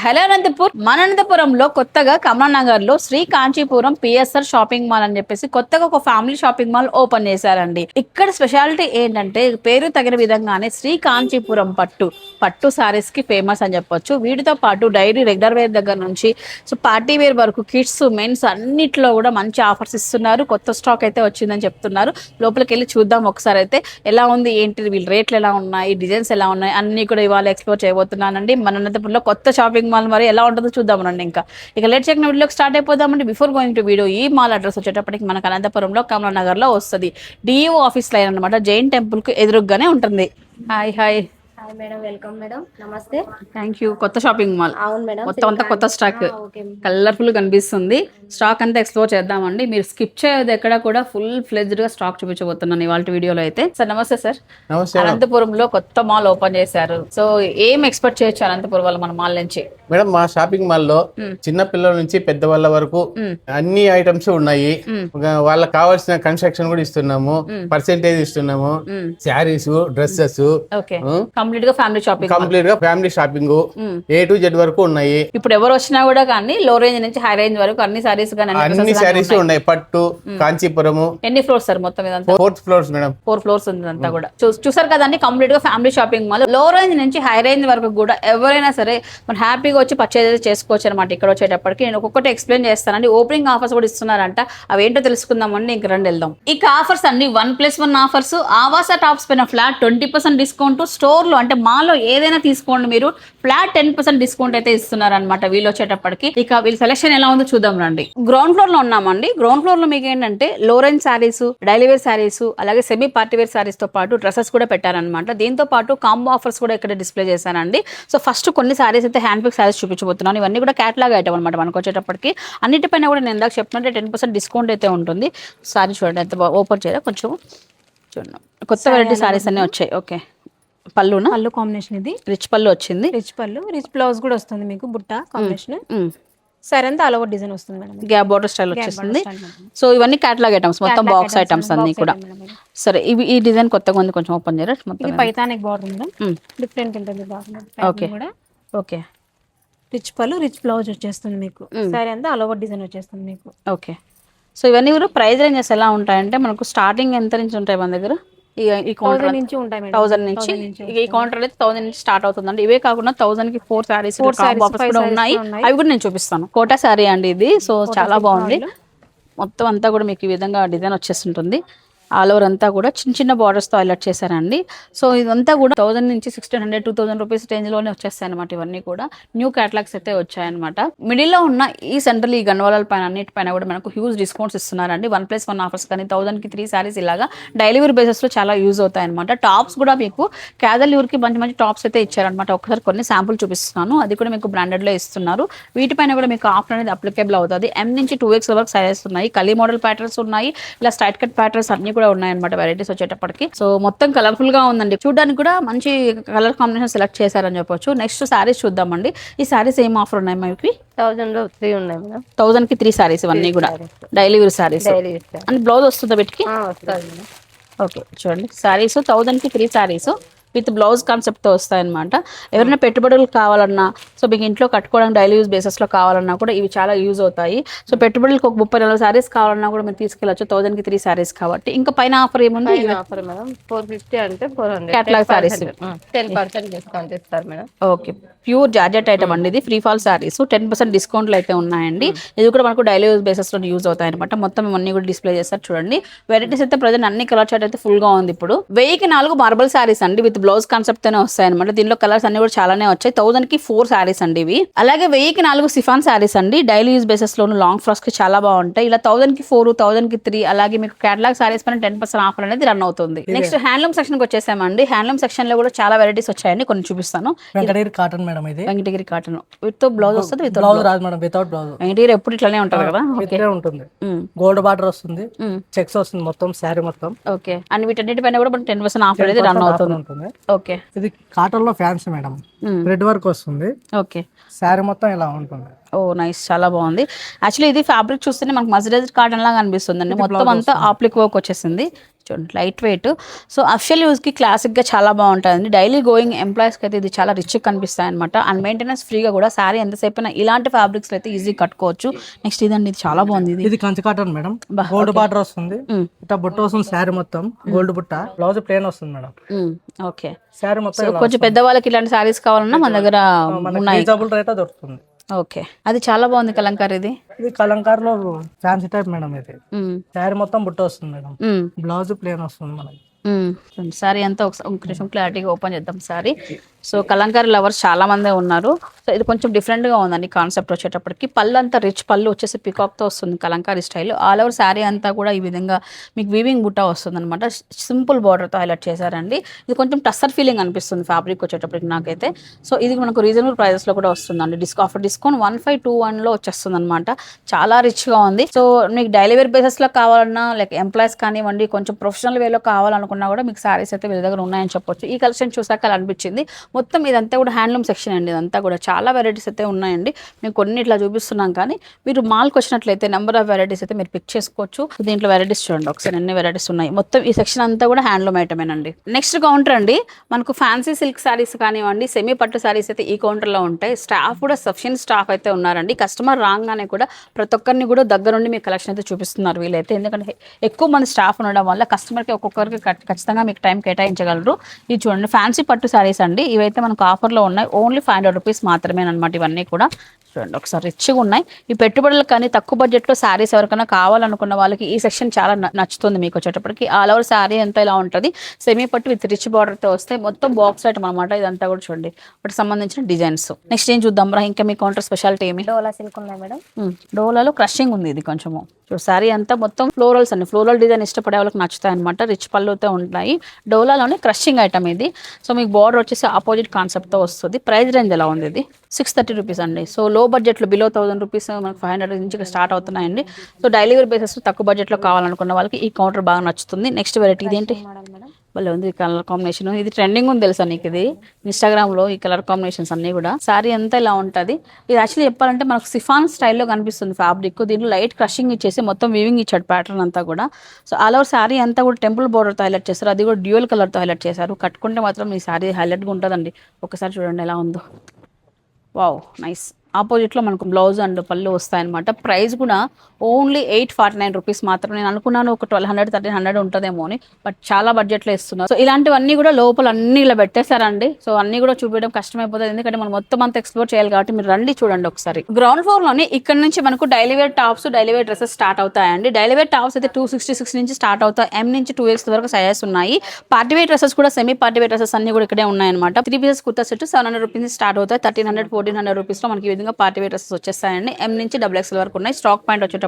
Hello Anantapur. మన అనంతపురంలో కొత్తగా కమలానగర్ లో Sri Kanchipuram PSR shopping mall అని చెప్పేసి కొత్తగా ఒక ఫ్యామిలీ షాపింగ్ మాల్ ఓపెన్ చేశారండి. ఇక్కడ స్పెషాలిటీ ఏంటంటే పేరు తగిన విధంగానే శ్రీ కాంచీపురం పట్టు సారీస్ కి ఫేమస్ అని చెప్పొచ్చు. వీటితో పాటు డైలీ రెగ్యులర్ వేర్ దగ్గర నుంచి పార్టీ వేర్ వరకు కిడ్స్ మెన్స్ అన్నిట్లో కూడా మంచి ఆఫర్స్ ఇస్తున్నారు. కొత్త స్టాక్ అయితే వచ్చిందని చెప్తున్నారు. లోపలికి వెళ్ళి చూద్దాం ఒకసారి అయితే ఎలా ఉంది ఏంటి, వీళ్ళ రేట్లు ఎలా ఉన్నాయి, డిజైన్స్ ఎలా ఉన్నాయి అన్ని కూడా ఇవాళ ఎక్స్ప్లోర్ చేయబోతున్నానండి. మన అనంతపురంలో కొత్త షాపింగ్ మాల్ మరి ఎలా ఉంటుందో చూద్దామండి. ఇక లేట్ చేయకుండా వీడియోకి స్టార్ట్ అయిపోదామండి. బిఫోర్ గోయింగ్ టు వీడియో, ఈ మాల్ అడ్రస్ వచ్చేటప్పటికి మనకు అనంతపురంలో కమలానగర్ లో వస్తుంది. డిఓ ఆఫీస్ లైన్ అనమాట. జైన్ టెంపుల్ కు ఎదురుగానే ఉంటుంది. Hi hi hi madam, welcome madam. నమస్తే. Thank you. కొత్త షాపింగ్ మాల్. అవును మేడం, మొత్తం అంతా కొత్త స్టాక్ కలర్ఫుల్ కనిపిస్తుంది. స్టాక్ అంతా ఎక్స్ప్లోర్ చేద్దామండి. మీరు స్కిప్ చేయదు ఎక్కడ కూడా, ఫుల్ ఫ్లెజ్డ్ గా స్టాక్ చూపించబోతున్నాను ఇవాళ వీడియోలో అయితే. సార్ నమస్తే సార్. నమస్తే. అనంతపురంలో కొత్త మాల్ ఓపెన్ చేశారు. సో ఏం ఎక్స్పెక్ట్ చేయొచ్చు అనంతపురం వాళ్ళు మన మాల్ నుంచి? మేడం, మా షాపింగ్ మాల్ లో చిన్న పిల్లల నుంచి పెద్దవాళ్ళ వరకు అన్ని ఐటమ్స్ ఉన్నాయి. వాళ్ళకి కావాల్సిన కన్స్ట్రక్షన్ కూడా ఇస్తున్నాము, పర్సెంటేజ్ ఇస్తున్నాము, శారీస్, డ్రెస్సెస్, కంప్లీట్ గా ఫ్యామిలీ షాపింగ్. కంప్లీట్ గా family shopping A to Z వరకు ఉన్నాయి. ఇప్పుడు ఎవరు వచ్చినా కూడా కానీ లో రేంజ్ నుంచి హై రేంజ్ వరకు అన్ని సారీస్ అన్ని శారీస్ ఉన్నాయి. పట్టు, కాంచీపురము. ఎన్ని ఫ్లోర్స్ సార్ మొత్తం ఇదంతా? 4th floors madam. 4 ఫ్లోర్స్ ఉంది అంతా కూడా. చూసారు కదండి, కంప్లీట్ గా ఫ్యామిలీ షాపింగ్ మాల్. లో రేంజ్ నుంచి హై రేంజ్ వరకు కూడా ఎవరైనా సరే మనం హ్యాపీగా వచ్చి పర్చేజ్ చేసుకోవచ్చు అనమాట. ఇక్కడ వచ్చేటప్పటికి నేను ఒక్కొక్కటి ఎక్స్ప్లెయిన్ చేస్తానండి. ఓపెనింగ్ ఆఫర్స్ కూడా ఇస్తున్నారంట, అవి ఏంటో తెలుసుకుందామండి. ఇంక రండి వెళ్దాం. ఇక ఆఫర్స్ అండి 1+1 ఆఫర్స్. ఆవాస టాప్స్ పైన ఫ్లాట్ 20% డిస్కౌంట్. స్టోర్ లో అంటే మాల్లో ఏదైనా తీసుకోండి మీరు, ఫ్లాట్ 10% డిస్కౌంట్ అయితే ఇస్తున్నారు అనమాట వీళ్ళు వచ్చేటప్పటికి. ఇక వీళ్ళ సెలెక్షన్ ఎలా ఉందో చూద్దాం రండి. గ్రౌండ్ ఫ్లోర్ లో ఉన్నామండి. గ్రౌండ్ ఫ్లోర్ లో మీకు ఏంటంటే low range saris, daily wear saris, అలాగే సెమీ పార్టీ వేర్ శారీస్ తో పాటు డ్రెస్సెస్ కూడా పెట్టారనమాట. దీంతో పాటు కాంబో ఆఫర్స్ కూడా ఇక్కడ డిస్ప్లే చేశానండి. సో ఫస్ట్ కొన్ని శారీస్ అయితే హ్యాండ్ పిక్ శారీస్ చూపించబోతున్నాను. ఇవన్నీ కూడా క్యాటలాగ్ ఐటమ్ అనమాట మనకు వచ్చేటప్పటికి. అన్నిటిపైన కూడా నేను ఇందాక చెప్పినట్టే 10% డిస్కౌంట్ అయితే ఉంటుంది. సారీ చూడండి ఎంత ఓపెన్ చేయరా కొంచెం చూడండి. కొత్త వెరైటీ శారీస్ అన్నీ వచ్చాయి. ఓకే, పళ్ళు కాంబినేషన్, ఇది రిచ్ పళ్ళు వచ్చింది. రిచ్ పళ్ళు, రిచ్ బ్లౌజ్ కూడా వస్తుంది మీకు. బుట్ట కాంబినేషన్. సరే అంతా ఆల్ ఓవర్ డిజైన్ వస్తుంది మేడం. గ్యాప్ బోర్డర్ స్టైల్ వచ్చేస్తుంది. సో ఇవన్నీ క్యాటలాగ్ ఐటమ్స్, మొత్తం బాక్స్ ఐటమ్స్ అన్ని కూడా. సరే, ఇవి ఈ డిజైన్ కొత్తగా ఉంది, కొంచెం ఓపెన్ చేయరా. ఇది పైతానిక్ బార్డర్ మేడం, డిఫరెంట్ ఉంటుంది బార్డర్. Okay okay. రిచ్ పళ్ళు, రిచ్ బ్లౌజ్ వచ్చేస్తుంది మీకు. సరే అంతా ఆల్ ఓవర్ డిజైన్ వచ్చేస్తుంది మీకు. ఓకే. సో ఇవన్నీ కూడా ప్రైస్ రేంజెస్ ఎలా ఉంటాయంటే మనకు స్టార్టింగ్ ఎంత నుంచి ఉంటాయి మన దగ్గర? ఈ కౌంటర్ నుంచి ఉంటాయి మేడం. 1000 నుంచి. ఈ కౌంటర్ అయితే 1000 నుంచి స్టార్ట్ అవుతుందండి. ఇవే కాకుండా 1000 కి 4 శారీస్ కూడా ఉన్నాయి. అవి కూడా నేను చూపిస్తాను. కోటా శారీ అండి ఇది. సో చాలా బాగుంది. మొత్తం అంతా కూడా మీకు ఈ విధంగా డిజైన్ వచ్చేస్తుంటుంది. ఆల్ ఓవర్ అంతా కూడా చిన్న చిన్న బార్డర్స్తో హైలైట్ చేశారండి. సో ఇదంతా కూడా 1000 నుంచి 1600, 2000 రూపీస్ రేంజ్లోనే వచ్చేస్తాయి అనమాట. ఇవన్నీ కూడా న్యూ క్యాటలాగ్స్ అయితే వచ్చాయన్నమాట. మిడిల్లో ఉన్న ఈ సెంట్రల్ ఈ గన్వాలాల పైన అన్నిటిపైన కూడా మనకు హ్యూజ్ డిస్కౌంట్స్ ఇస్తున్నారండి. 1+1 ఆఫర్స్ కానీ 1000 కి 3 శారీస్ ఇలాగా డైలీ వేర్ బేసెస్లో చాలా యూజ్ అవుతాయి అనమాట. టాప్స్ కూడా మీకు క్యాజువల్ యూర్కి మంచి మంచి టాప్స్ అయితే ఇచ్చారనమాట. ఒకసారి కొన్ని శాంపుల్ చూపిస్తున్నాను. అది కూడా మీకు బ్రాండెడ్లో ఇస్తున్నారు. వీటిపైన కూడా మీకు ఆఫర్ అనేది అప్లికేబుల్ అవుతుంది. M నుంచి 2X వరకు సైజెస్ ఉన్నాయి. కలీ మోడల్ ప్యాటర్న్స్ ఉన్నాయి. ఇలా స్ట్రైట్ కట్ ప్యాటర్న్స్ అన్ని కూడా ఉన్నాయన్నమాట వెరైటీస్ వచ్చేటప్పటికి. సో మొత్తం కలర్ఫుల్ గా ఉందండి. చూడడానికి కూడా మంచి కలర్ కాంబినేషన్ సెలెక్ట్ చేశారని చెప్పొచ్చు. నెక్స్ట్ శారీస్ చూద్దామండి. ఈ శారీస్ ఏం ఆఫర్ ఉన్నాయి మనకి? 1000 లో 3 ఉన్నాయి మేడం. 1000 కి 3 శారీస్. ఇవన్నీ కూడా daily wear saris. And blouse వస్తుందా వీటికి? ఓకే, చూడండి శారీస్ 1000 కి 3 శారీస్ విత్ బ్లౌజ్ కాన్సెప్ట్తో వస్తాయన్నమాట. ఎవరైనా పెట్టుబడులు కావాలన్నా, సో మీకు ఇంట్లో కట్టుకోవడానికి డైలీ యూజ్ బేసెస్లో కావాలన్నా కూడా ఇవి చాలా యూజ్ అవుతాయి. సో పెట్టుబడులకు ఒక 30-40 శారీస్ కావాలన్నా కూడా మీరు తీసుకెళ్ళచ్చు. 1000 కి 3 శారీస్ కాబట్టి. ఇంకా పైన ఆఫర్ ఏముంది? ఆఫర్ మేడం 450 అంటే 400 క్యాటలాగ్ శారీస్ 10% డిస్కౌంట్ ఇస్తారు madam. Okay, pure georgette item అండి ఇది. ఫ్రీ ఫాల్ శారీస్ 10% డిస్కౌంట్లు అయితే ఉన్నాయండి. ఇది కూడా మనకు డైలీ యూజ్ బేసెస్లో యూజ్ అవుతాయి అనమాట. మొత్తం ఇవన్నీ కూడా డిస్ప్లే చేస్తారు చూడండి. వెరైటీస్ అయితే ప్రజెంట్ అన్ని కలర్ చార్ట్ అయితే ఫుల్ గా ఉంది. ఇప్పుడు 1000కి 4 మార్బల్ శారీస్ అండి విత్ బ్లౌజ్ కాన్సెప్ట్ తోనే వస్తాయి అనమాట. దీనిలో కలర్స్ అన్ని కూడా చాలానే వచ్చాయి. 1000 కి 4 శారీస్ అండి ఇవి. అలాగే 1000కి 4 సిఫాన్ శారీస్ అండి. డైలీ యూజ్ బేసెస్ లోను లాంగ్ ఫ్రాక్స్ కి చాలా బాగుంటాయి. ఇలా 1000 కి 4, 1000 కి 3, అలాగే మీకు క్యాటలాగ్ శారీస్ పైన 10% ఆఫర్ అనేది రన్ అవుతుంది. నెక్స్ట్ హ్యాండ్లూమ్ సెక్షన్ కి వచ్చేసామండి. హ్యాండ్లూమ్ సెక్షన్ లో కూడా చాలా వెరైటీస్ వచ్చాయండి. కొన్ని చూపిస్తాను. వెంకటగిరి కాటన్ మేడం, ఇది వెంకటగిరి కాటన్ విత్ బ్లౌజ్ వస్తుంది. విత్ బ్లౌజ్ రాదు మేడం, వితౌట్ బ్లౌజ్. వెంకటగిరి ఎప్పుడు ఇట్లానే ఉంటారు కదా. ఇట్లే ఉంటుంది. గోల్డ్ బార్డర్ వస్తుంది, చెక్స్ వస్తుంది మొత్తం శారీ మొత్తం. ఓకే, అండ్ వీటన్నిటి పైన కూడా 10% ఆఫర్ అనేది రన్ అవుతుంది. ఓకే, ఇది కాటన్ లో ఫ్యాన్సీ మేడం. థ్రెడ్ వర్క్ వస్తుంది. ఓకే. శారీ మొత్తం ఇలా ఉంటుంది. ఓ నైస్, చాలా బాగుంది. యాక్చువల్లీ ఇది ఫ్యాబ్రిక్ చూస్తేనే మనకు మస్టరైజ్డ్ కాటన్ లాగా అనిపిస్తుందండి. మొత్తం అంతా ఆప్లిక్ వర్క్ వచ్చేసింది చూడండి, లైట్ వెయిట్. సో అఫిషియల్ యూస్కి క్లాసిక్గా చాలా బాగుంటుందండి. డైలీ గోయింగ్ ఎంప్లాయీస్కి అయితే ఇది చాలా రిచ్గా కనిపిస్తాయి అనమాట. అండ్ మెయింటెనెన్స్ ఫ్రీగా కూడా. శారీ ఎంతసేపు అయినా ఇలాంటి ఫ్యాబ్రిక్స్ అయితే ఈజీ కట్టుకోవచ్చు. నెక్స్ట్ ఇదండి, ఇది చాలా బాగుంది. ఇది Kanchi cotton madam, gold border వస్తుంది, ఇట్లా బుట్ట వస్తుంది. శారీ మొత్తం గోల్డ్ బుట్ట, బ్లౌజ్ ప్లేన్ వస్తుంది మేడం. ఓకే. శారీ మొత్తం కొంచెం పెద్దవాళ్ళకి ఇలాంటి శారీస్ కావాలన్నా మన దగ్గర ఉన్నాయి. రీజనబుల్ రేట్ దొరుకుతుంది. ఓకే, అది చాలా బాగుంది కలంకారీ. ఇది కలంకార్ లో ఫ్యాన్సీ టైప్ మేడం. ఇది శారీ మొత్తం బుట్ట వస్తుంది మేడం, బ్లౌజ్ ప్లేన్ వస్తుంది మనకి. సారీ అంతా ఒక నిమిషం క్లారిటీగా ఓపెన్ చేద్దాం సారీ. సో కలంకారీ లవర్స్ చాలా మందే ఉన్నారు. సో ఇది కొంచెం డిఫరెంట్గా ఉందండి కాన్సెప్ట్ వచ్చేటప్పటికి. పళ్ళు అంతా రిచ్ పళ్ళు వచ్చేసి పికాక్తో వస్తుంది Kalamkari style. All over sari అంతా కూడా ఈ విధంగా మీకు వీవింగ్ బుట్ట వస్తుంది అనమాట. సింపుల్ బార్డర్తో హైలైట్ చేశారండి. ఇది కొంచెం టస్సర్ ఫీలింగ్ అనిపిస్తుంది ఫ్యాబ్రిక్ వచ్చేటప్పటికి నాకైతే. సో ఇది మనకు రీజనబుల్ ప్రైజెస్లో కూడా వస్తుందండి. ఆఫర్ డిస్కౌంట్ 1521లో వచ్చేస్తుంది అనమాట. చాలా రిచ్గా ఉంది. సో మీకు డైలీ వేర్ బేసెస్లో కావాలన్నా, లైక్ ఎంప్లాయీస్ కానివ్వండి, కొంచెం ప్రొఫెషనల్ వేలో కావాలనుకున్నా కూడా మీకు శారీస్ అయితే వీళ్ళ దగ్గర ఉన్నాయని చెప్పొచ్చు. ఈ కలెక్షన్ చూసాక అలా అనిపించింది. మొత్తం ఇదంతా కూడా హ్యాండ్లూమ్ సెక్షన్ అండి. ఇదంతా కూడా చాలా వెరైటీస్ అయితే ఉన్నాయండి. మేము కొన్ని ఇట్లా చూపిస్తున్నాం, కానీ మీరు మాల్కి వచ్చినట్లయితే నెంబర్ ఆఫ్ వెరైటీస్ అయితే మీరు పిక్ చేసుకోవచ్చు. దీంట్లో వెరైటీస్ చూడండి ఒకసారి, ఎన్ని వెరైటీస్ ఉన్నాయి. మొత్తం ఈ సెక్షన్ అంతా కూడా హ్యాండ్లూమ్ ఐటమేనండి. నెక్స్ట్ కౌంటర్ అండి, మనకు ఫ్యాన్సీ సిల్క్ శారీస్ కానివ్వండి, సెమీ పట్టు శారీస్ అయితే ఈ కౌంటర్లో ఉంటాయి. స్టాఫ్ కూడా సఫిషియెంట్ స్టాఫ్ అయితే ఉన్నారండి. కస్టమర్ రాగానే కూడా ప్రతి ఒక్కరిని కూడా దగ్గరుండి మీ కలెక్షన్ అయితే చూపిస్తున్నారు వీళ్ళైతే. ఎందుకంటే ఎక్కువ మంది స్టాఫ్ ఉండడం వల్ల కస్టమర్కి ఒక్కొక్కరికి ఖచ్చితంగా మీకు టైం కేటాయించగలరు. ఇది చూడండి ఫ్యాన్సీ పట్టు శారీస్ అండి. ఇవైతే మనకు ఆఫర్లో ఉన్నాయి. ఓన్లీ 500 రూపీస్ మాత్రమే అనమాట. ఇవన్నీ కూడా చూడండి ఒకసారి రిచ్గా ఉన్నాయి. ఈ పెట్టుబడులకు కానీ తక్కువ బడ్జెట్లో శారీస్ ఎవరికైనా కావాలనుకున్న వాళ్ళకి ఈ సెక్షన్ చాలా నచ్చుతుంది మీకు వచ్చేటప్పటికి. ఆల్ ఓవర్ శారీ అంతా ఇలా ఉంటుంది. సెమీ పట్టు విత్ రిచ్ బార్డర్తో వస్తాయి. మొత్తం బాక్స్ ఐటమ్ అనమాట ఇదంతా కూడా. చూడండి వాటికి సంబంధించిన డిజైన్స్. నెక్స్ట్ ఏం చూద్దాం రా, ఇంకా మీ కౌంటర్ స్పెషాలిటీ ఏమి? డోలా సిల్క్ ఉన్నాయి మేడం. డోలాలో క్రషింగ్ ఉంది. ఇది కొంచెము శారీ అంతా మొత్తం ఫ్లోరల్స్ అండి. ఫ్లోరల్ డిజైన్ ఇష్టపడే వాళ్ళకి నచ్చుతాయి అనమాట. రిచ్ పళ్ళుతో ఉంటాయి. డోలాలోనే క్రషింగ్ ఐటమ్ ఇది. సో మీకు బార్డర్ వచ్చేసి ఆపోజిట్ కాన్సెప్ట్తో వస్తుంది. ప్రైస్ రేంజ్ ఎలా ఉంది? ఇది 630 రూపీస్ అండి. సో లో బడ్జెట్లో బిలో 1000 రూపీస్ మనకు 500 నుంచి స్టార్ట్ అవుతున్నాయండి. సో డైలీ వేర్ బేసెస్ తక్కువ బడ్జెట్లో కావాలనుకున్న వాళ్ళకి ఈ కౌంటర్ బాగా నచ్చుతుంది. నెక్స్ట్ వెరైటీ ఇదేంటి? భలే ఉంది కలర్ కాంబినేషన్. ఇది ట్రెండింగ్ ఉంది తెలుసా నీకు? ఇది ఇన్స్టాగ్రామ్లో ఈ కలర్ కాంబినేషన్స్ అన్నీ కూడా. శారీ అంతా ఇలా ఉంటుంది. ఇది యాక్చువల్లీ చెప్పాలంటే మనకు సిఫాన్ స్టైల్లో కనిపిస్తుంది ఫ్యాబ్రిక్. దీంట్లో లైట్ క్రషింగ్ ఇచ్చేసి మొత్తం వీవింగ్ ఇచ్చాడు ప్యాటర్న్ అంతా కూడా. సో ఆల్ ఓవర్ శారీ అంతా కూడా టెంపుల్ బోర్డర్తో హైలైట్ చేశారు. అది కూడా డ్యూయల్ కలర్తో హైలైట్ చేశారు. కట్టుకుంటే మాత్రం ఈ శారీ హైలైట్గా ఉంటుందండి. ఒకసారి చూడండి ఎలా ఉందో. Wow nice. ఆపోజిట్లో మనకు బ్లౌజ్ అండ్ పళ్ళు వస్తాయన్నమాట. ప్రైస్ కూడా ఓన్లీ 849 రూపీస్ మాత్రమే. నేను అనుకున్నాను ఒక 1200 1300 ఉంటుందేమో అని, బట్ చాలా బడ్జెట్లో ఇస్తున్నారు. సో ఇలాంటివన్నీ కూడా లోపల అన్ని ఇలా పెట్టేశారండి. సో అన్ని కూడా చూపించడం కష్టమైపోతుంది, ఎందుకంటే మనం మొత్తం అంతా ఎక్స్ప్లోర్ చేయాలి కాబట్టి. మీరు రండి చూడండి ఒకసారి. గ్రౌండ్ ఫ్లోర్లోనే ఇక్కడ నుంచి మనకు daily wear tops, daily wear dresses start అవుతాయండి. డైలీ వేర్ టాప్స్ అయితే 266 నుంచి స్టార్ట్ అవుతాయి. M నుంచి 2X వరకు సైజెస్ ఉన్నాయి. పార్టీ వేర్ డ్రెస్సెస్ కూడా సెమీ పార్టీ వేర్ డ్రెస్సెస్ అన్ని కూడా ఇక్కడే ఉన్నాయన్నమాట. 3 పీసెస్ కుర్తా సెట్ 700 రూపీస్ నుంచి స్టార్ట్ అవుతాయి. 1300 1400 రూపీస్లో మనకి ఈ విధంగా పార్టీ వేర్ డ్రెస్సెస్ వచ్చేస్తాయండి. M నుంచి XXL వరకు ఉన్నాయి. స్టాక్ పాయింట్ వచ్చేటప్పటికి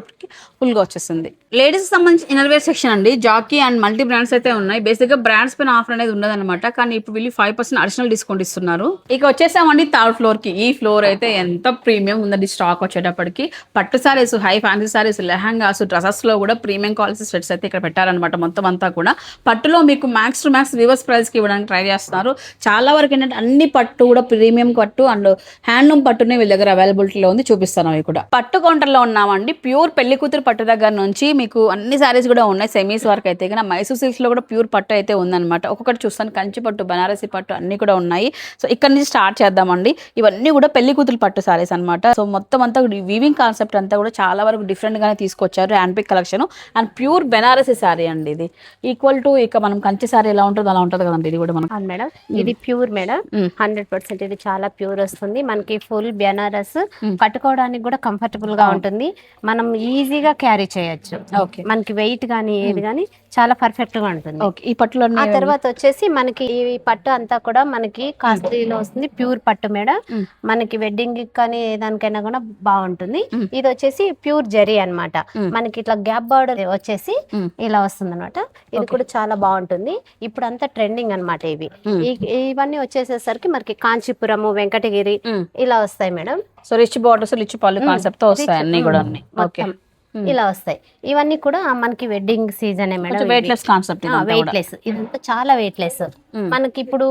ఫుల్గా వచ్చేసింది. లేడీస్ సంబంధించి ఇన్నర్ వేర్ సెక్షన్ అండి. జాకీ అండ్ మల్టీ బ్రాండ్స్ అయితే ఉన్నాయి. బేసిక్గా బ్రాండ్స్ పైన ఆఫర్ అనేది ఉండదన్నమాట, కానీ ఇప్పుడు వీళ్ళు 5% అడిషనల్ డిస్కౌంట్ ఇస్తున్నారు. ఇక వచ్చేసామండి థర్డ్ ఫ్లోర్ కి. ఈ ఫ్లోర్ అయితే ఎంత ప్రీమియం ఉందండి స్టాక్ వచ్చేటప్పటికి. పట్టు saris, high fancy saris, lehengas, dresses లో కూడా ప్రీమియం క్వాలిటీ సెట్స్ అయితే ఇక్కడ పెట్టారనమాట. మొత్తం అంతా కూడా పట్టులో మీకు max to max reverse price కి ఇవ్వడానికి ట్రై చేస్తున్నారు. చాలా వరకు ఏంటంటే అన్ని పట్టు కూడా ప్రీమియం పట్టు అండ్ హ్యాండ్లూమ్ పట్టునే వీళ్ళ దగ్గర అవైలబిలిటీలో ఉంది. చూపిస్తాను అవి కూడా. పట్టు కౌంటర్ లో ఉన్నామండి. ప్యూర్ పెళ్లి కూతురు పట్టు దగ్గర నుంచి మీకు అన్ని సారీస్ కూడా ఉన్నాయి. సెమీస్ వరకు అయితే కానీ మైసూర్ సిల్క్స్ లో కూడా ప్యూర్ పట్టు అయితే ఉందన్నమాట. ఒక్కొక్కటి చూస్తాను. కంచి పట్టు, బనారసి పట్టు అన్ని కూడా ఉన్నాయి. సో ఇక్కడ నుంచి స్టార్ట్ చేద్దామండి. ఇవన్నీ కూడా పెళ్లి కూతురు పట్టు సారీస్ అనమాట. సో మొత్తం అంతా వీవింగ్ కాన్సెప్ట్ అంతా కూడా చాలా వరకు డిఫరెంట్ గానే తీసుకొచ్చారు. Hand pick collection and pure Banarasi sari అండి. ఇది ఈక్వల్ టు ఇక మనం కంచి సారీ ఎలా ఉంటుందో అలా ఉంటుంది కదండి. ఇది కూడా మనం మేడం ఇది ప్యూర్ మేడం 100%. ఇది చాలా ప్యూర్ వస్తుంది మనకి. ఫుల్ బెనారస్ కట్టుకోవడానికి కూడా కంఫర్టబుల్ గా ఉంటుంది. మనం ఈజీగా క్యారీ చేయొచ్చు. మనకి వెయిట్ గానీ ఏది గానీ చాలా పర్ఫెక్ట్ గా ఉంటుంది. ఈ పట్టులో ఆ తర్వాత వచ్చేసి మనకి ఈ పట్టు అంతా కూడా మనకి కాస్ట్లీలో వస్తుంది. ప్యూర్ పట్టు మేడం. మనకి వెడ్డింగ్ కానీ దానికైనా కూడా బాగుంటుంది. ఇది వచ్చేసి ప్యూర్ జరీ అన్నమాట. మనకి ఇట్లా గ్యాప్ బార్డర్ వచ్చేసి ఇలా వస్తుంది అనమాట. ఇది కూడా చాలా బాగుంటుంది. ఇప్పుడు అంతా ట్రెండింగ్ అన్నమాట. ఇవన్నీ వచ్చేసేసరికి మనకి కాంచీపురము, వెంకటగిరి ఇలా వస్తాయి madam. So rich borders, rich పళ్ళు కాన్సెప్ట్ తో వస్తాయి అన్ని కూడా. ఓకే ఇలా వస్తాయి. ఇవన్నీ కూడా మనకి వెడ్డింగ్ సీజనే మేడం. వెయిట్లెస్ కాన్సెప్ట్ వెయిట్లెస్, ఇదంతా చాలా వెయిట్లెస్. మనకి ఇప్పుడు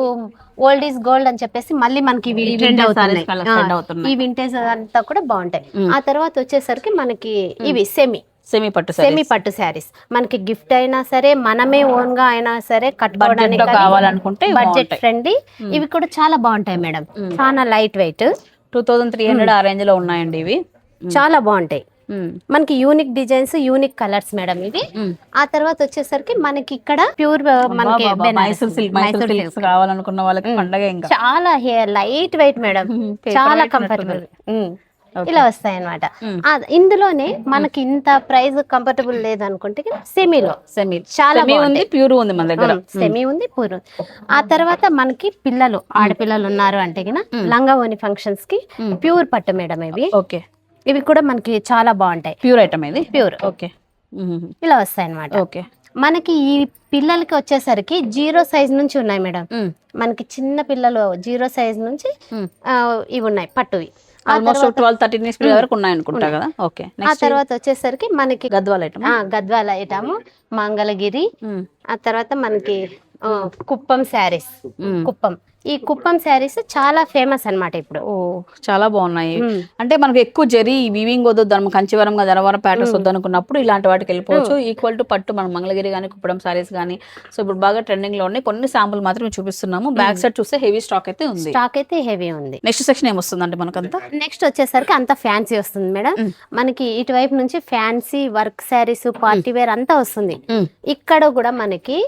ఓల్డ్ ఈజ్ గోల్డ్ అని చెప్పేసి మళ్ళీ మనకి ట్రెండ్ అవుతున్నాయి. ఈ వింటేజ్ అంతా కూడా బాగుంటాయి. ఆ తర్వాత వచ్చేసరికి మనకి ఇవి సెమీ పట్టు శారీస్ మనకి గిఫ్ట్ అయినా సరే, మనమే ఓన్ గా అయినా సరే కట్టుకోవడానికి కావాలనుకుంటే బడ్జెట్ ఫ్రెండ్లీ. ఇవి కూడా చాలా బాగుంటాయి మేడం, చాలా లైట్ వెయిట్. 2300 ఆ రేంజ్ లో ఉన్నాయండి ఇవి. చాలా బాగుంటాయి. మనకి unique designs, unique colours madam ఇవి. ఆ తర్వాత వచ్చేసరికి మనకి ఇక్కడ ప్యూర్ మనకి మైసూర్ సిల్క్స్ కావాలనుకున్న వాళ్ళకి పండగ ఇంకా. చాలా లైట్ వెయిట్ మేడం, చాలా కంఫర్టబుల్ ఇలా వస్తాయి అనమాట. ఇందులోనే మనకి ఇంత ప్రైస్ కంఫర్టబుల్ లేదు అనుకుంటే సెమీ చాలా ఉంది, ప్యూర్ ఉంది మన దగ్గర. సెమీ ఉంది, ప్యూర్. ఆ తర్వాత మనకి పిల్లలు, ఆడపిల్లలు ఉన్నారు అంటే లంగా ఓని ఫంక్షన్స్ కి ప్యూర్ పట్టు మేడం ఇవి. ఓకే, ఇవి కూడా మనకి చాలా బాగుంటాయి. ప్యూర్ ఐటమ్ ఇది, ప్యూర్. ఓకే, ఇలా వస్తాయి అనమాట. ఓకే, మనకి ఈ పిల్లలకి వచ్చేసరికి 0 సైజ్ నుంచి ఉన్నాయి మేడం. మనకి చిన్న పిల్లలు 0 సైజ్ నుంచి ఇవి ఉన్నాయి పట్టువి. ఆల్మోస్ట్ 12-13 ఇయర్స్ వరకు ఉన్నాయి అనుకుంటా కదా. ఓకే, ఆ తర్వాత వచ్చేసరికి మనకి గద్వాల ఐటమ్, మంగళగిరి. ఆ తర్వాత మనకి కుప్పం శారీస్. ఈ కుప్పం శారీస్ చాలా ఫేమస్ అన్నమాట ఇప్పుడు. చాలా బాగున్నాయి. అంటే మనకు ఎక్కువ జరీ వీవింగ్ వద్దు, కంచివరం ధనవరం ప్యాటర్న్స్ వద్దు అనుకున్నప్పుడు ఇలాంటి వాటికి వెళ్ళిపోవచ్చు. ఈక్వల్ టు పట్టు మనం మంగళగిరి కానీ కుప్పడం సారీస్ కానీ. సో ఇప్పుడు బాగా ట్రెండింగ్ లో ఉన్నాయి. కొన్ని శాంపుల్ మాత్రం చూపిస్తున్నాము. బ్యాక్ సైడ్ చూస్తే హెవీ స్టాక్ అయితే ఉంది. నెక్స్ట్ సెక్షన్ ఏమొస్తుందంటే మనకంతా నెక్స్ట్ వచ్చేసరికి అంత ఫ్యాన్సీ వస్తుంది మేడం. మనకి ఇటువైపు నుంచి fancy work saris, party wear అంతా వస్తుంది. ఇక్కడ కూడా మనకి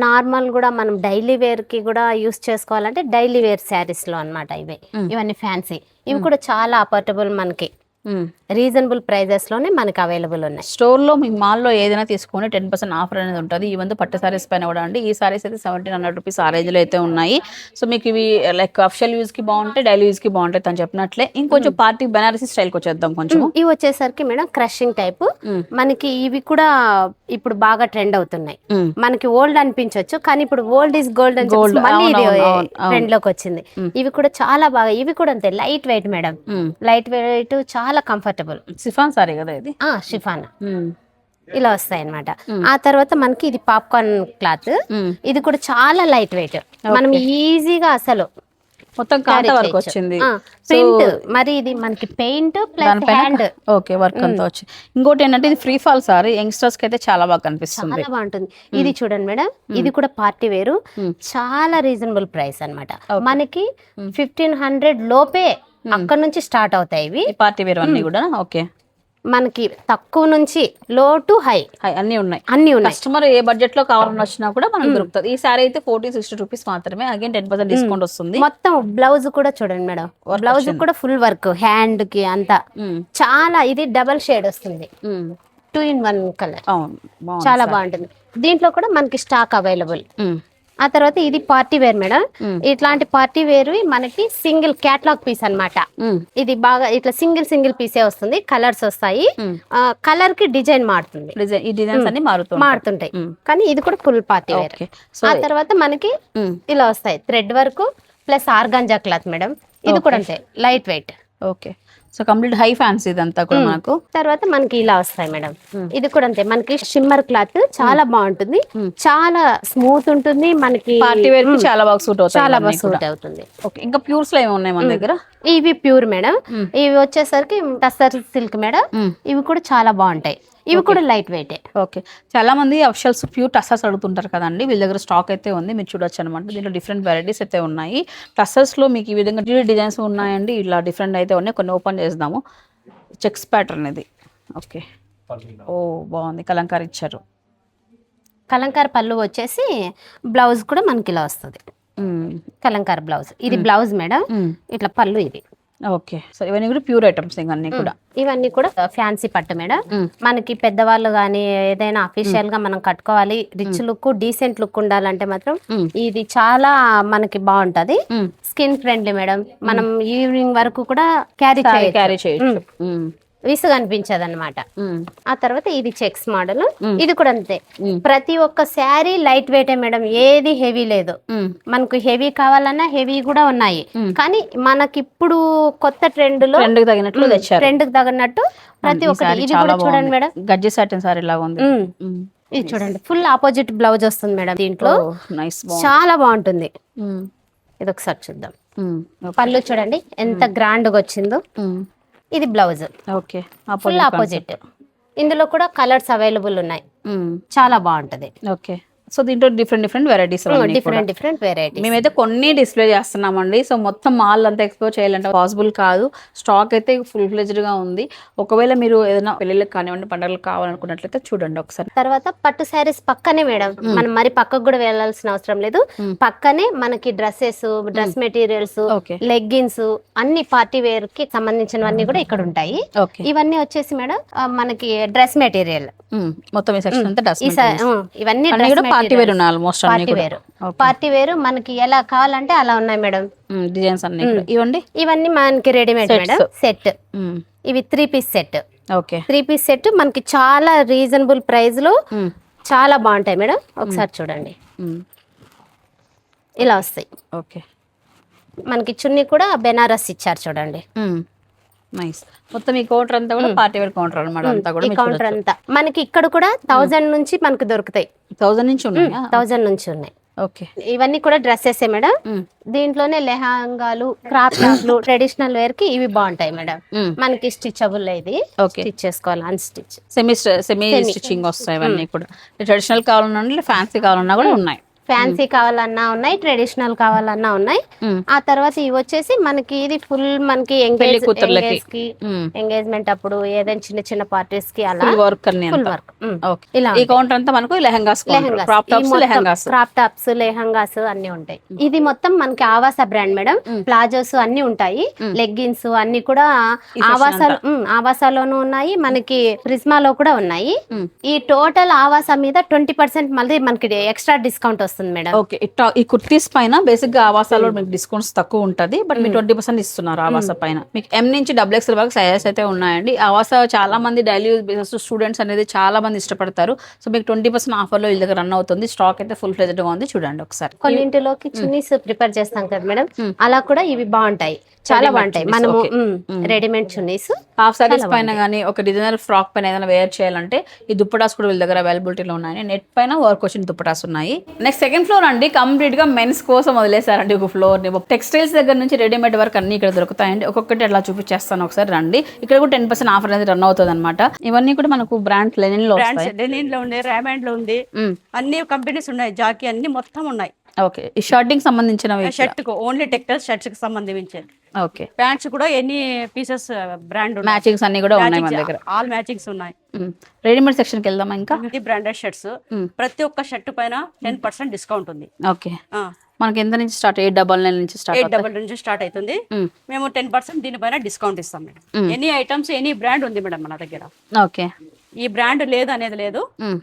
నార్మల్ కూడా మనం డైలీ వేర్ కి కూడా యూస్ చేసుకోవాలి అంటే డైలీ వేర్ శారీస్ లో అన్నమాట ఇవన్నీ ఫ్యాన్సీ. ఇవి కూడా చాలా అఫోర్డబుల్, మనకి రీజనబుల్ ప్రైజెస్ లోనే మనకి అవైలబుల్ ఉన్నాయి. స్టోర్ లో మీ మాల్ లో ఏదైనా తీసుకొని 10% ఆఫర్ అనేది ఉంటుంది. ఈ వంద పట్టు సారీస్ పైన కూడా అండి. ఈ సారీస్ అయితే 1700 రూపీస్ ఆ రేంజ్ లో అయితే ఉన్నాయి. సో మీకు ఇవి లైక్ అఫిషియల్ యూజ్ కి బాగుంటాయి, డైలీ యూజ్ కి బాగుంటాయి అని చెప్పినట్లే. ఇంకొంచెం పార్టీ బెనారసీ స్టైల్ కి వచ్చేద్దాం కొంచెం. ఇవి వచ్చేసరికి మేడం క్రషింగ్ టైప్. మనకి ఇవి కూడా ఇప్పుడు బాగా ట్రెండ్ అవుతున్నాయి. మనకి ఓల్డ్ అనిపించవచ్చు కానీ ఇప్పుడు ఓల్డ్ ఈజ్ గోల్డ్ అని మళ్ళీ ఇది ట్రెండ్ లోకి వచ్చింది. ఇవి కూడా చాలా బాగా, ఇవి కూడా అంతే light weight madam, light weight, చాలా కంఫర్టబుల్. షిఫాన్ సారీ కదా ఇది. షిఫాన్ ఇలా వస్తాయి అన్నమాట. ఆ తర్వాత మనకి ఇది పాప్కార్న్ క్లాత్. ఇది కూడా చాలా లైట్ వెయిట్, మనం ఈజీగా అసలు మొత్తం కాంతా వర్క్ వచ్చింది. ప్రింట్ మరి ఇది మనకి paint plus hand. Okay, work అంతా వచ్చి. ఇంకోటి ఏంటంటే ఇది ఫ్రీ ఫాల్ సారీ, యంగ్స్టర్స్ కి అయితే చాలా బాగా కనిపిస్తుంది. చాలా బాగుంటుంది. ఇది చూడండి మేడం, ఇది కూడా పార్టీ వేరు, చాలా రీజనబుల్ ప్రైస్ అన్నమాట. మనకి 1500 లోపే అక్కడ నుంచి స్టార్ట్ అవుతాయి ఇవి పార్టీ వేర్ అన్ని కూడా. ఓకే, మనకి తక్కువ నుంచి లో టు హై అన్ని ఉన్నాయి. కస్టమర్ ఏ బడ్జెట్ లో కావాలని వచ్చినా కూడా మనకు దొరుకుతుంది. ఈ సారీ అయితే 40-60 రూపీస్ మాత్రమే. అగైన్ 10% డిస్కౌంట్ వస్తుంది. మొత్తం బ్లౌజ్ కూడా చూడండి మేడం, బ్లౌజ్ కూడా ఫుల్ వర్క్, హ్యాండ్ కి అంతా చాలా. ఇది డబల్ షేడ్ వస్తుంది, 2 in 1 కలర్. చాలా బాగుంటుంది. దీంట్లో కూడా మనకి స్టాక్ అవైలబుల్. ఆ తర్వాత ఇది పార్టీ వేర్ మేడం. ఇట్లాంటి పార్టీ వేర్ మనకి సింగిల్ క్యాటలాగ్ పీస్ అన్నమాట. ఇది బాగా ఇట్లా సింగిల్ పీసే వస్తుంది. కలర్స్ వస్తాయి, కలర్ కి డిజైన్ మారుతుంది. ఈ డిజైన్స్ అన్ని మారుతుంటాయి కానీ ఇది కూడా ఫుల్ పార్టీ వేర్. ఆ తర్వాత మనకి ఇలా వస్తాయి thread work plus organza cloth madam. ఇది కూడా అంతే light weight. Okay, so complete high fancy ఇదంతా కూడా మనకు. తర్వాత మనకి ఇలా వస్తాయి మేడం. ఇది కూడా అంతే మనకి షిమ్మర్ క్లాత్, చాలా బాగుంటుంది, చాలా స్మూత్ ఉంటుంది. మనకి పార్టీ వేర్ కి చాలా బాగా సూట్ అవుతుంది, చాలా బాగా సూట్ అవుతుంది. ఓకే, ఇంకా ప్యూర్స్ లో ఏమి ఉన్నాయి మన దగ్గర? ఇవి ప్యూర్ మేడం. ఇవి వచ్చేసరికి టస్సర్ సిల్క్ మేడం. ఇవి కూడా చాలా బాగుంటాయి. ఇవి కూడా లైట్ వెయిట్. ఓకే, చాలా మంది అఫిషియల్స్ ప్యూర్ టస్సర్స్ అడుగుతుంటారు కదండి. వీళ్ళ దగ్గర స్టాక్ అయితే ఉంది, మీరు చూడొచ్చు అనమాట. దీంట్లో డిఫరెంట్ వెరైటీస్ అయితే ఉన్నాయి. టస్సర్స్ లో మీకు ఈ విధంగా డిజైన్స్ ఉన్నాయండి. ఇలా డిఫరెంట్ అయితే ఉన్నాయి. కొన్ని ఓపెన్ చేద్దాము. చెక్స్ ప్యాటర్న్ ఇది. ఓకే, ఓ బాగుంది, కలంకారీ ఇచ్చారు. కలంకారీ పళ్ళు వచ్చేసి బ్లౌజ్ కూడా మనకి ఇలా వస్తుంది, కలంకారీ బ్లౌజ్. ఇది బ్లౌజ్ మేడం, ఇట్లా పళ్ళు ఇది. ఓకే, సో ఇవన్నీ కూడా ప్యూర్ ఐటమ్స్ ఇవన్నీ కూడా. ఇవన్నీ కూడా ఫ్యాన్సీ పట్టు మేడం. మనకి పెద్దవాళ్ళు గానీ ఏదైనా అఫీషియల్ గా మనం కట్టుకోవాలి, రిచ్ లుక్, డీసెంట్ లుక్ ఉండాలంటే మాత్రం ఇది చాలా మనకి బాగుంటది. Skin friendly madam. మనం ఈవినింగ్ వరకు కూడా క్యారీ చేయొచ్చు. విసుగు అనిపించదు అనమాట. ఆ తర్వాత ఇది చెక్స్ మోడల్, ఇది కూడా అంతే. ప్రతి ఒక్క శారీ లైట్ వెయిటే మేడం, ఏది హెవీ లేదు. మనకు హెవీ కావాలన్నా హెవీ కూడా ఉన్నాయి, కానీ మనకి ఇప్పుడు కొత్త ట్రెండ్ లో ట్రెండ్ కి తగినట్లు తెచ్చారు. ట్రెండ్ కి తగినట్టు ప్రతి ఒక్కటి. ఇది కూడా చూడండి మేడం, గజ్జి సాటిన్ సారీ లాగా ఉంది. ఇది చూడండి ఫుల్ ఆపోజిట్ బ్లౌజ్ వస్తుంది మేడం దీంట్లో. నైస్, చాలా బాగుంటుంది. ఇది ఒకసారి చూద్దాం. పళ్ళు చూడండి ఎంత గ్రాండ్ గా వచ్చిందో. ఇది బ్లౌజ్, ఓకే, ఫుల్ ఆపోజిట్. ఇందులో కూడా కలర్స్ అవైలబుల్ ఉన్నాయి, చాలా బాగుంటది. ఓకే. సో దీంట్లో డిఫరెంట్ వెరైటీస్, డిఫరెంట్ వెరైటీ. మేమైతే కొన్ని డిస్ప్లే చేస్తున్నామండి. సో మొత్తం మాల్ అంతా ఎక్స్ప్లోర్ చేయాలంటే పాసిబుల్ కాదు. స్టాక్ అయితే ఫుల్ ఫ్లెజ్డ్ గా ఉంది. ఒకవేళ మీరు ఏదైనా పెళ్ళిళ్ళకి కానివ్వండి, పండుగలకు కావాలనుకున్నట్లయితే చూడండి ఒకసారి. తర్వాత పట్టు శారీస్ పక్కనే మేడం, మనం మరి పక్కకు కూడా వెళ్ళాల్సిన అవసరం లేదు. పక్కనే మనకి డ్రెస్సెస్, డ్రెస్ మెటీరియల్స్, లెగ్గిన్స్, అన్ని పార్టీ వేర్ కి సంబంధించినవన్నీ కూడా ఇక్కడ ఉంటాయి. ఇవన్నీ వచ్చేసి మేడం మనకి డ్రెస్ మెటీరియల్ మొత్తం ఈ సెక్షన్ అంతా డ్రెస్. ఇవన్నీ పార్టీ వేర్ ఉన్నాయి ఆల్మోస్ట్. పార్టీ వేర్ మనకి ఎలా కావాలంటే అలా ఉన్నాయి మేడం, డిజైన్స్ అన్ని. ఇవ్వండి, ఇవన్నీ మనకి రెడీమేడ్ మేడం సెట్. ఇవి 3 piece set. Okay, 3 piece set మనకి చాలా రీజనబుల్ ప్రైస్ లో చాలా బాగుంటాయి మేడం. ఒకసారి చూడండి, ఇలా వస్తాయి. ఓకే, మనకి చున్నీ కూడా బెనారస్ ఇచ్చారు చూడండి. నైస్. మొత్తం ఈ కౌంటర్ అంతా కూడా పార్టీ వేర్ కౌంటర్ అన్నమాట. అంతా కూడా ఈ కౌంటర్ అంతా మనకి ఇక్కడ కూడా 1000 నుంచి మనకు దొరుకుతాయి. 1000 నుంచి ఉన్నాయి. 1000 నుంచి ఉన్నాయి. ఓకే, ఇవన్నీ కూడా డ్రెస్సెస్ మేడం. దీంట్లోనే లెహంగాలు, క్రాప్ టాప్లు, ట్రెడిషనల్ వేర్ కి ఇవి బాగుంటాయి మేడం. మనకి స్టిచబుల్ ఇది, స్టిచ్ చేసుకోవాలి, అన్ స్టిచ్, సెమీ స్టిచ్చింగ్ వస్తాయి ఇవన్నీ కూడా. ట్రెడిషనల్ కావాలన్నా ఫ్యాన్సీ కావాలన్నా కూడా ఉన్నాయి. ఫ్యాన్సీ కావాలన్నా ఉన్నాయి, ట్రెడిషనల్ కావాలన్నా ఉన్నాయి. ఆ తర్వాత ఇవి వచ్చేసి మనకి ఇది ఫుల్ మనకి ఎంగేజ్మెంట్ అప్పుడు ఏదైనా చిన్న చిన్న పార్టీస్ కి అలా వర్క్ ఇలా. ఈ కౌంటర్ అంతా మనకు లెహంగాస్, క్రాప్ టాప్స్, లెహంగాస్ అన్ని ఉంటాయి. ఇది మొత్తం మనకి ఆవాస బ్రాండ్ మేడం. ప్లాజోస్ అన్ని ఉంటాయి, లెగ్గిన్స్ అన్ని కూడా ఆవాసాలోనూ ఉన్నాయి, మనకి ప్రిజ్మాలో కూడా ఉన్నాయి. ఈ టోటల్ ఆవాస మీద 20% మళ్ళీ మనకి ఎక్స్ట్రా డిస్కౌంట్ వస్తుంది మేడం. ఓకే, ఈ కుర్తీస్ పైన బేసిక్ గా ఆవాసాలో మీకు డిస్కౌంట్స్ తక్కువ ఉంటది, బట్ మీరు 20% ఇస్తున్నారు ఆవాస పైన. మీకు M నుంచి XXL వరకు సైజెస్ అయితే ఉన్నాయండి. ఆవాస చాలా మంది డైలీ యూజ్ బేసిస్ స్టూడెంట్స్ అనేది చాలా మంది ఇష్టపడతారు. సో మీకు 20% ఆఫర్ లో వీళ్ళ దగ్గర రన్ అవుతుంది. స్టాక్ అయితే ఫుల్ ఫ్లెజ్డ్ గా ఉంది, చూడండి ఒకసారి. కొన్నింటిలోకి చున్నీస్ ప్రిపేర్ చేస్తాం కదా మేడం, అలా కూడా ఇవి బాగుంటాయి, చాలా బాగుంటాయి. మనము రెడీమేడ్ చున్నీస్ హాఫ్ సారీస్ పైన కానీ ఒక డిజైనర్ ఫ్రాక్ పైన ఏదైనా వేర్ చేయాలంటే ఈ దుప్పటాస్ కూడా వీళ్ళ దగ్గర అవైలబిలిటీలో ఉన్నాయి. నెట్ పైన వర్క్ వచ్చిన దుప్పటాస్ ఉన్నాయి. నెక్స్ట్ సెకండ్ ఫ్లోర్ అండి, కంప్లీట్ గా మెన్స్ కోసం వదిలేసారండి ఒక ఫ్లోర్ ని. టెక్స్టైల్స్ దగ్గర నుంచి రెడీమేడ్ వర్క్ అన్ని ఇక్కడ దొరుకుతాయండి. ఒక్కొక్కటి అట్లా చూపించేస్తాను ఒకసారి రండి. ఇక్కడ కూడా 10% ఆఫర్ అనేది రన్ అవుతుంది అనమాట. ఇవన్నీ కూడా మనకు బ్రాండ్ లెనిన్ లో ఉంది, ర్యామండ్ లో ఉంది, అన్ని కంపెనీస్ ఉన్నాయి, జాకీ అన్ని మొత్తం ఉన్నాయి. ఓకే, ఈ షర్టింగ్ సంబంధించిన షర్ట్ కు ఓన్లీ టెక్స్టైల్స్ షర్ట్స్ కి సంబంధించి. ఓకే, ప్యాంట్స్ కూడా ఎన్ని పీసెస్ బ్రాండ్ మ్యాచింగ్స్ అన్ని కూడా ఉన్నాయి మన దగ్గర, ఆల్ మ్యాచింగ్స్ ఉన్నాయి. రెడీమేడ్ సెక్షన్ కి వెళ్దామా? ఇంకా బ్రాండెడ్ షర్ట్స్, ప్రతి ఒక్క షర్ట్ పైన 10% డిస్కౌంట్ ఉంది. ఓకే, మనకి ఎంత నుంచి స్టార్ట్? 899 నుంచి స్టార్ట్, 899 నుంచి స్టార్ట్ అవుతుంది. మేము 10% దీనిపైన డిస్కౌంట్ ఇస్తాం madam. Any items any brand ఉంది మేడం మన దగ్గర. ఓకే, ఈ బ్రాండ్ లేదు అనేది లేదు,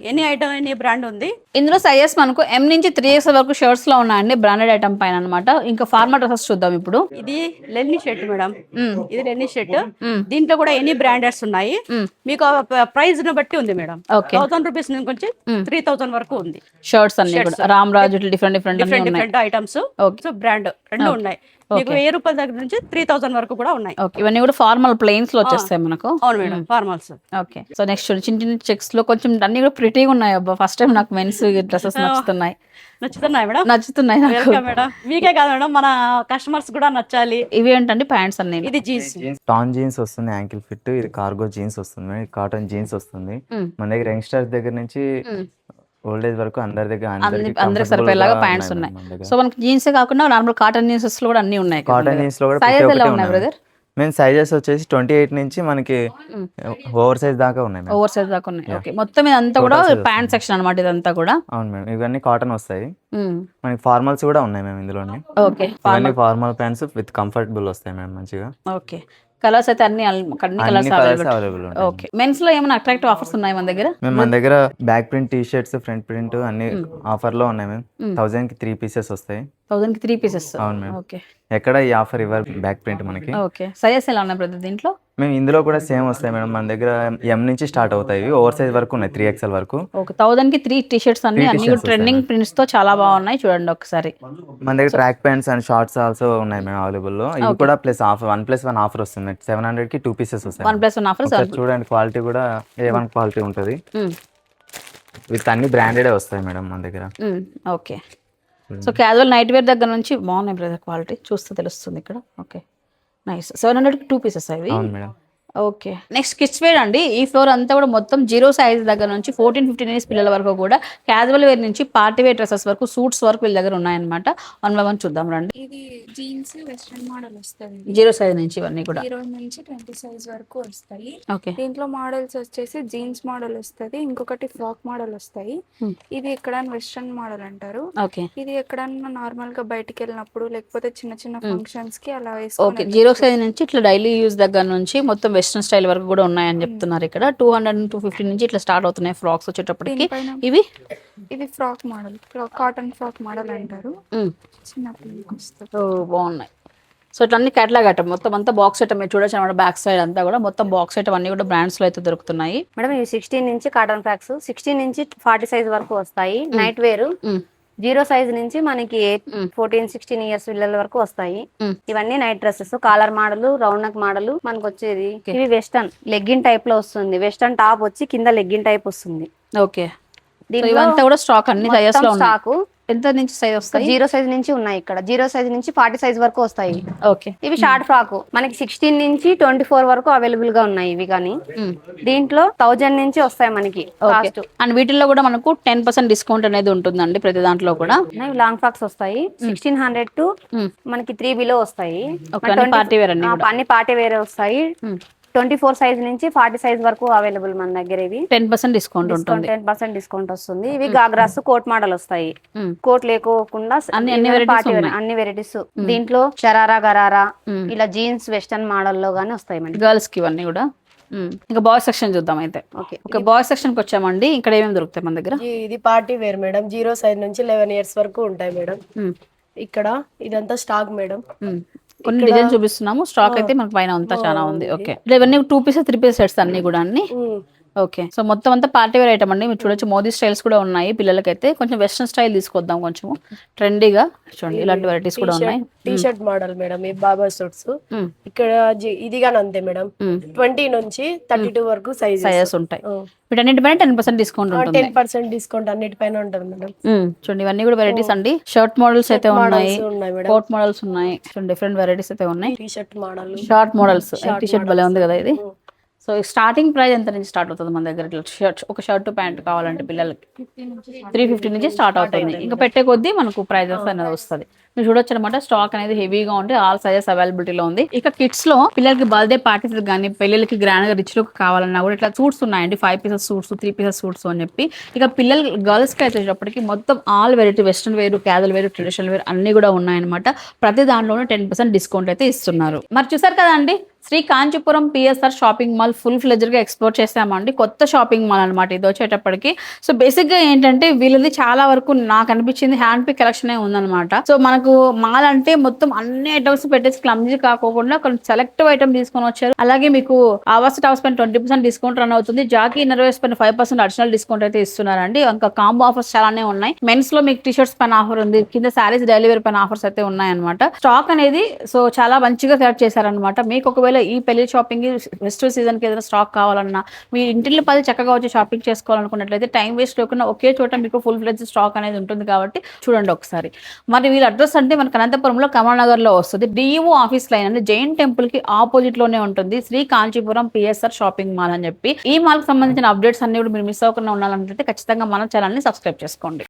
ఎనీ ఐటమ్ ఎనీ బ్రాండ్ ఉంది. ఇందులో సైజెస్ మనకు M నుంచి 3XL వరకు షర్ట్స్ లో ఉన్నాయండి, బ్రాండెడ్ ఐటమ్ పైన అనమాట. ఇంకా ఫార్మల్ డ్రెస్సెస్ చూద్దాం ఇప్పుడు. ఇది లెన్ని షర్ట్ మేడం, ఇది లెన్ని షర్ట్. దీంట్లో కూడా ఎనీ బ్రాండెడ్స్ ఉన్నాయి. మీకు ప్రైస్ ని బట్టి ఉంది మేడం. 1000 రూపీస్ నుంచి 3000 వరకు ఉంది షర్ట్స్ అన్ని కూడా. రామ్ రాజు డిఫరెంట్ ఐటమ్స్, బ్రాండ్ రెండు ఉన్నాయి. మీకు 1000 రూపాయల దగ్గర నుంచి 3000 వరకు కూడా ఉన్నాయి. ఇవన్నీ కూడా ఫార్మల్ ప్లెయిన్స్ లో వచ్చేస్తాయి మనకు. అవును madam, formals. Okay, so next చిన్న చిన్న చెక్స్ లో కొంచెం అన్ని కూడా ప్రిటీగా ఉన్నాయి. అబ్బా, ఫస్ట్ టైం నాకు మెన్స్ డ్రెస్సెస్ నచ్చుతున్నాయి. నచ్చుతున్నాయి మేడం, నచ్చుతున్నాయి మేడం. మీకే కాదు మేడం, మన కస్టమర్స్ కూడా నచ్చాలి. ఇవి ఏంటంటే ప్యాంట్స్ అన్ని. ఇది జీన్స్, టాన్ జీన్స్ వస్తుంది, యాంకిల్ ఫిట్. ఇది కార్గో జీన్స్ వస్తుంది, కాటన్ జీన్స్ వస్తుంది. మన దగ్గర యంగ్స్టర్స్ దగ్గర నుంచి ఓల్డ్ ఏజ్ వరకు అందరికి సరిపోయేలాగా ప్యాంట్స్ ఉన్నాయి. సో మనకి జీన్స్ కాకుండా నార్మల్ కాటన్ జీన్స్ లో కూడా అన్ని ఉన్నాయి. కాటన్ జీన్స్ లో కూడా మేము సైజెస్ వచ్చేసి 28 నుంచి మనకి ఓవర్ సైజ్ దాకా ఉన్నాయి. ఓవర్ సైజ్ దాకా ఉన్నాయి. ఓకే, మొత్తం ఇదంతా కూడా ప్యాంట్ సెక్షన్ అన్నమాట ఇదంతా కూడా. అవును మేడం, ఇవన్నీ కాటన్ వస్తాయి. మనకి ఫార్మల్స్ కూడా ఉన్నాయి మేము ఇందులోనే. ఓకే, ఇవన్నీ ఫార్మల్ ప్యాంట్స్ విత్ కంఫర్టబుల్ వస్తాయి మేము మంచిగా. ఓకే, కలర్స్ అయితే అన్ని కలర్స్ అవైలబుల్. ఓకే, మెన్స్ లో ఏమైనా అట్రాక్టివ్ ఆఫర్స్ ఉన్నాయి మన దగ్గర? మన దగ్గర back print T shirts, front print అన్ని ఆఫర్ లో ఉన్నాయి మేము. 1000 కి 3 పీసెస్ వస్తాయి. 1000 కి 3 పీసెస్. అవును మేడం. ఓకే, ఎక్కడ ఈ ఆఫర్ ఇవ్వరు బ్యాక్ ప్రింట్ మనకి. ఓకే, సైజెస్ ఎలా ఉన్నాయి బ్రదర్ దీంట్లో? మేము ఇందులో కూడా సేమ్ వస్తాయి మేడం. మన దగ్గర M నుంచి స్టార్ట్ అవుతాయి, ఓవర్ సైజ్ వరకు ఉన్నాయి, 3XL వరకు. ఓకే, 1000 కి 3 టీ-షర్ట్స్ అన్ని కూడా ట్రెండింగ్ ప్రింట్స్ తో చాలా బాగున్నాయి. చూడండి ఒకసారి. మన దగ్గర track pants and shorts also ఉన్నాయి మేడం అవైలబుల్ లో. ఇవి కూడా ప్లస్ ఆఫర్ 1+1 ఆఫర్ వస్తుంది. 700 కి 2 పీసెస్ వస్తాయి. 1+1 ఆఫర్. చూడండి క్వాలిటీ కూడా A1 క్వాలిటీ ఉంటుంది. విత్ అన్ని బ్రాండెడ్ వస్తాయి మేడం మన దగ్గర. Okay, so casual night wear దగ్గర నుంచి బాగున్నాయి బ్రదర్, క్వాలిటీ చూస్తే తెలుస్తుంది ఇక్కడ. Okay, nice. 700 కి 2 పీసెస్ అవి. అవును madam. Okay, next kids wear అండి. ఈ ఫ్లోర్ అంతా కూడా మొత్తం 0 సైజ్ దగ్గర నుంచి 14-15 ఇయర్స్ పిల్లల వరకు కూడా క్యాజువల్ వేర్ నుంచి పార్టీ వేర్ డ్రెస్సెస్ వరకు, సూట్స్ వరకు వీళ్ళ దగ్గర ఉన్నాయన్నమాట. 1 by 1 చూద్దాం రండి. ఇది జీన్స్ వెస్ట్రన్ మోడల్ వస్తుంది. 0 సైజ్ నుంచి ఇవన్నీ కూడా 0 నుంచి 20 సైజ్ వరకు వస్తాయి. ఓకే, దీంట్లో మోడల్స్ వచ్చేసి జీన్స్ మోడల్ వస్తుంది, ఇంకొకటి ఫ్రాక్ మోడల్ వస్తాయి. ఇది ఎక్కడైనా వెస్ట్రన్ మోడల్ అంటారు. ఓకే, ఇది ఎక్కడన్నా నార్మల్ గా బయటికి వెళ్ళినప్పుడు లేకపోతే చిన్న చిన్న ఫంక్షన్స్ కి అలా ఓకే. వేసుకోవాలి. 0 సైజ్ నుంచి ఇట్లా డైలీ యూజ్ దగ్గర నుంచి మొత్తం వెస్ట్రన్ స్టైల్ వరకు కూడా ఉన్నాయని చెప్తున్నారు ఇక్కడ. 200-250 నుంచి ఇట్లా స్టార్ట్ అవుతున్నాయి ఫ్రాక్స్ వచ్చేటప్పటికి. ఇవి ఇది frock model, cotton frock model అంటారు. చిన్న పిల్లలకి వస్తుంది. బాగున్నాయి. సో ఇట్లా అన్ని కేటలాగ్ ఐటమ్ మొత్తం అంతా బాక్స్ ఐటమ్ మీరు చూడొచ్చు అన్నమాట. బ్యాక్ సైడ్ అంతా కూడా మొత్తం బాక్స్ ఐటమ్ అన్ని కూడా బ్రాండ్స్ లో అయితే దొరుకుతున్నాయి. మేడం ఇవి 16 నుంచి కాటన్ ఫ్రాక్స్, 16 నుంచి 40 సైజ్ వరకు వస్తాయి. నైట్ వేర్ 0 సైజ్ నుంచి మనకి 14-16 ఇయర్స్ పిల్లల వరకు వస్తాయి. ఇవన్నీ night dresses, caller model, round neck model మనకు వచ్చేది. ఇవి వెస్టర్న్ లెగ్గిన్ టైప్ లో వస్తుంది. వెస్టర్న్ టాప్ వచ్చి కింద లెగ్గిన్ టైప్ వస్తుంది. ఓకే, ఇవంతా కూడా స్టాక్ అన్ని సైజెస్ లో ఉన్నాయి. స్టాక్ ఎంత నుంచి సైజ్ వస్తాయి? 0 సైజ్ నుంచి ఉన్నాయి ఇక్కడ. 0 సైజ్ నుంచి 40 సైజ్ వరకు వస్తాయి. ఓకే, ఇవి షార్ట్ ఫ్రాక్ మనకి 16 నుంచి 24 వరకు అవైలబుల్ గా ఉన్నాయి. ఇవి కానీ దీంట్లో 1000 నుంచి వస్తాయి మనకి. అండ్ వీటిల్లో కూడా మనకు 10% డిస్కౌంట్ అనేది ఉంటుందండి ప్రతి దాంట్లో కూడా. లాంగ్ ఫ్రాక్స్ వస్తాయి 1600 టు మనకి 3 బిలో వస్తాయి. పార్టీ వేర్ అన్ని పార్టీ వేర్ వస్తాయి. 24 సైజ్ నుంచి 40 సైజ్ వరకు అవైలబుల్ మన దగ్గర. ఇవి 10% డిస్కౌంట్ ఉంటుంది. 10% డిస్కౌంట్ వస్తుంది. ఇవి గాగ్రాస్ కోట్ మోడల్ వస్తాయి. కోట్ లేకోకుండా అన్ని వెరైటీస్. దీంట్లో షరారా గరారా ఇలా జీన్స్ వెస్టర్న్ మోడల్ లో గానీ వస్తాయి మనకి గర్ల్స్ కి ఇవన్నీ కూడా. ఇంకా బాయ్స్ సెక్షన్ చూద్దాం అయితే. ఓకే, బాయ్స్ సెక్షన్ కి వచ్చామండి. ఇక్కడ ఏమేమి దొరుకుతాయి మన దగ్గర? ఇది పార్టీ వేర్ మేడం. 0 సైజ్ నుంచి 11 ఇయర్స్ వరకు ఉంటాయి మేడం. ఇక్కడ ఇదంతా స్టాక్ మేడం. కొన్ని డిజైన్ చూపిస్తున్నాము. స్టాక్ అయితే మనకు పైన అంతా చాలా ఉంది. ఓకే, ఇవన్నీ 2 పీసెస్ 3 పీసెస్ సెట్స్ అన్ని కూడా అన్ని. ఓకే, సో మొత్తం అంతా పార్టీ వేర్ ఐటమ్ అండి. మీరు చూడొచ్చు మోదీ స్టైల్స్ కూడా ఉన్నాయి పిల్లలకైతే. కొంచెం వెస్టర్న్ స్టైల్ తీసుకొద్దాం కొంచెం ట్రెండీగా. చూడండి ఇలాంటి వెరైటీస్ కూడా ఉన్నాయి. T shirt model madam. ఈ బాబా సూట్స్ ఇక్కడ ఇది గానీ అంతే మేడం. 20 నుంచి 32 వరకు సైజెస్ ఉంటాయి. వీటన్నిటిపైన 10% డిస్కౌంట్ ఉంటుంది. 10% డిస్కౌంట్ అన్నిటిపైన ఉంటుంది మేడం. చూడండి ఇవన్నీ కూడా వెరైటీస్ అండి. షర్ట్ మోడల్స్ అయితే ఉన్నాయి, కోట్ మోడల్స్ ఉన్నాయి. చూడండి డిఫరెంట్ వెరైటీస్ అయితే ఉన్నాయి. T shirt model, short models. T shirt భలే ఉంది కదా ఇది. సో స్టార్టింగ్ ప్రైస్ ఎంత నుంచి స్టార్ట్ అవుతుంది మన దగ్గర? ఒక షర్ట్ ప్యాంట్ కావాలంటే పిల్లలకి 350 నుంచి స్టార్ట్ అవుతుంది. ఇంకా పెట్టే కొద్దీ మనకు ప్రైజెస్ అనేది వస్తుంది. మీరు చూడొచ్చు అనమాట. స్టాక్ అనేది హెవీగా ఉంది. ఆల్ సైజెస్ అవైలబిలిటీలో ఉంది. ఇక కిడ్స్ లో పిల్లలకి బర్త్డే పార్టీస్ కానీ పెళ్ళిళ్ళకి గ్రాండ్ గా రిచ్ లుక్ కావాలన్నా కూడా ఇట్లా సూట్స్ ఉన్నాయండి. 5 పీసెస్ సూట్స్, 3 పీసెస్ సూట్స్ అని చెప్పి. ఇక పిల్లలు గర్ల్స్ కి అయితే వచ్చేటప్పటికి మొత్తం all variety western wear, casual wear, traditional wear అన్ని కూడా ఉన్నాయన్నమాట. ప్రతి దాంట్లోనే 10% డిస్కౌంట్ అయితే ఇస్తున్నారు. మరి చూసారు కదా అండి, Sri Kanchipuram PSR shopping mall full fledged గా ఎక్స్ప్లోర్ చేసామండి. కొత్త షాపింగ్ మాల్ అనమాట ఇది వచ్చేటప్పటికి. సో బేసిక్ గా ఏంటంటే వీళ్ళది చాలా వరకు నాకు అనిపించింది హ్యాండ్ పిక్ కలెక్షన్ ఉందన్నమాట. సో మనకు మాల్ అంటే మొత్తం అన్ని ఐటమ్స్ పెట్టేసి క్లమ్జీ కాకుండా కొన్ని సెలెక్టివ్ ఐటమ్ తీసుకొని వచ్చారు. అలాగే మీకు ఆవాస్ టాప్స్ పైన 20% డిస్కౌంట్ రన్ అవుతుంది. జాకీ ఇన్నర్వేర్స్ పైన 5% అడిషనల్ డిస్కౌంట్ అయితే ఇస్తున్నారండి. ఇంకా కాంబో ఆఫర్స్ చాలానే ఉన్నాయి. మెన్స్ లో మీకు టీ షర్ట్స్ పైన ఆఫర్ ఉంది. కింద శారీస్ డైలీ వేర్ పైన ఆఫర్స్ అయితే ఉన్నాయన్నమాట. స్టాక్ అనేది సో చాలా మంచిగా సెలెక్ట్ చేశారనమాట. మీకు ఒకవేళ ఈ పెళ్లి షాపింగ్ ఫెస్టివల్ సీజన్ కి ఏదైనా స్టాక్ కావాలన్నా, మీ ఇంటిలో పది చక్కగా వచ్చి షాపింగ్ చేసుకోవాలనుకున్నట్లయితే టైం వేస్ట్ లేకుండా ఒకే చోట మీకు ఫుల్ ఫ్లెడ్జ్ స్టాక్ అనేది ఉంటుంది. కాబట్టి చూడండి ఒకసారి. మరి వీళ్ళ అడ్రస్ అంటే మనకు అనంతపురంలో కమలానగర్ లో వస్తుంది. డిఈఓ ఆఫీస్ లైన్ అంటే జైన్ టెంపుల్ కి ఆపోజిట్ లోనే ఉంటుంది Sri Kanchipuram PSR shopping mall అని చెప్పి. ఈ మాల్ కి సంబంధించిన అప్డేట్స్ అన్ని కూడా మీరు మిస్ అవ్వకుండా ఉండాలంటే ఖచ్చితంగా మన ఛానల్ ని సబ్స్క్రైబ్ చేసుకోండి.